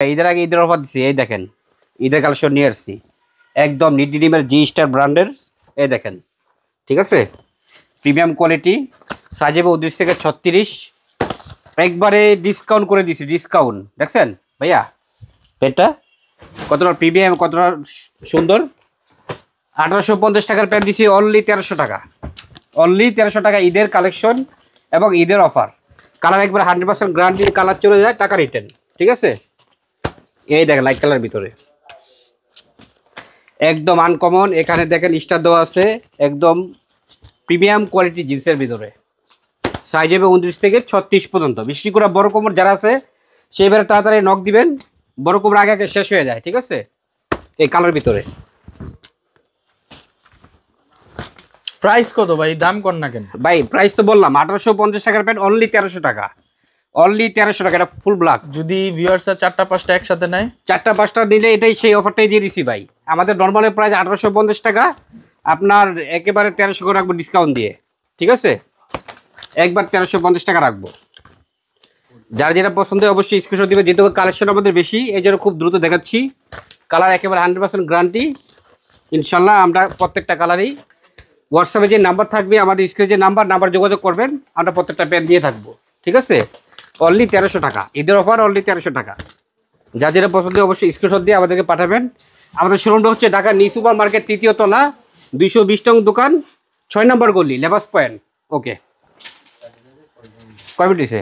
ঈদের আগে ঈদের অফার দিচ্ছি, এই দেখেন ঈদের কালেকশন নিয়ে আসছি একদম নিটিডিমের জি স্টার ব্র্যান্ডের। এই দেখেন, ঠিক আছে, প্রিমিয়াম কোয়ালিটি, সাইজ হবে 29 থেকে 36, একবারে ডিসকাউন্ট করে দিছি, ডিসকাউন্ট দেখছেন ভাইয়া প্যান্টটা কতটা প্রিমিয়াম, কতটা সুন্দর। 1850 টাকার প্যান্ট দিছি অনলি 1300 টাকা, অনলি 1300 টাকা ঈদের কালেকশন এবং ঈদের অফার। কালার একবার 100% গ্যারান্টি, কালার চলে যায় টাকা রিটার্ন, ঠিক আছে। এই দেখেন লাইট কালার ভিতরে একদম আনকমন, এখানে দেখেন স্টার দেওয়া আছে, একদম প্রিমিয়াম কোয়ালিটি জিন্সের ভিতরে। সাইজ হবে 29 থেকে 36 পর্যন্ত। বেশি করে বড় কোমর যারা আছে সেইবারে তাড়াতাড়ি নক দিবেন, বড় কোমর আগে আগে শেষ হয়ে যায়, ঠিক আছে। এই কালার ভিতরে প্রাইস কত ভাই, দাম কর না কেন ভাই? প্রাইস তো বললাম 1850 টাকার প্যান্ট অনলি 1300 টাকা, অনলি 1300 টাকা। এটা ফুল ব্ল্যাক। যদি ভিউয়ার্সরা 4টা 5টা একসাথে নেয়, 4টা 5টা নিলে এটাই সেই অফারটাই দিয়ে দিছি ভাই। আমাদের নর্মালের প্রাইস 1850 টাকা, আপনার একেবারে 1300 করে রাখবো ডিসকাউন্ট দিয়ে, ঠিক আছে। একবার 1350 টাকা রাখবো। যার যেটা পছন্দ হয় অবশ্যই স্ক্রিনশট দিবে, যেহেতু কালেকশন আমাদের বেশি এই জন্য খুব দ্রুত দেখাচ্ছি। কালার একেবারে 100% গ্যারান্টি ইনশাল্লাহ। আমরা প্রত্যেকটা কালারই হোয়াটসঅ্যাপে যে নাম্বার থাকবে, আমাদের স্ক্রিনে যে নাম্বার যোগাযোগ করবেন, আমরা প্রত্যেকটা প্যান্ট দিয়ে থাকবো, ঠিক আছে। অনলি 1300 টাকা, ঈদের অফার অনলি 1300 টাকা। যা যেটা পছন্দ অবশ্যই স্ক্রিনশট দিয়ে আমাদেরকে পাঠাবেন। আমাদের শোরুমটা হচ্ছে ঢাকা নিউ সুপার মার্কেট 3য় তলা 220 নং দোকান, 6 নম্বর গলি, লেবাস পয়েন্ট। ওকে, কয় মিনিট দিছে?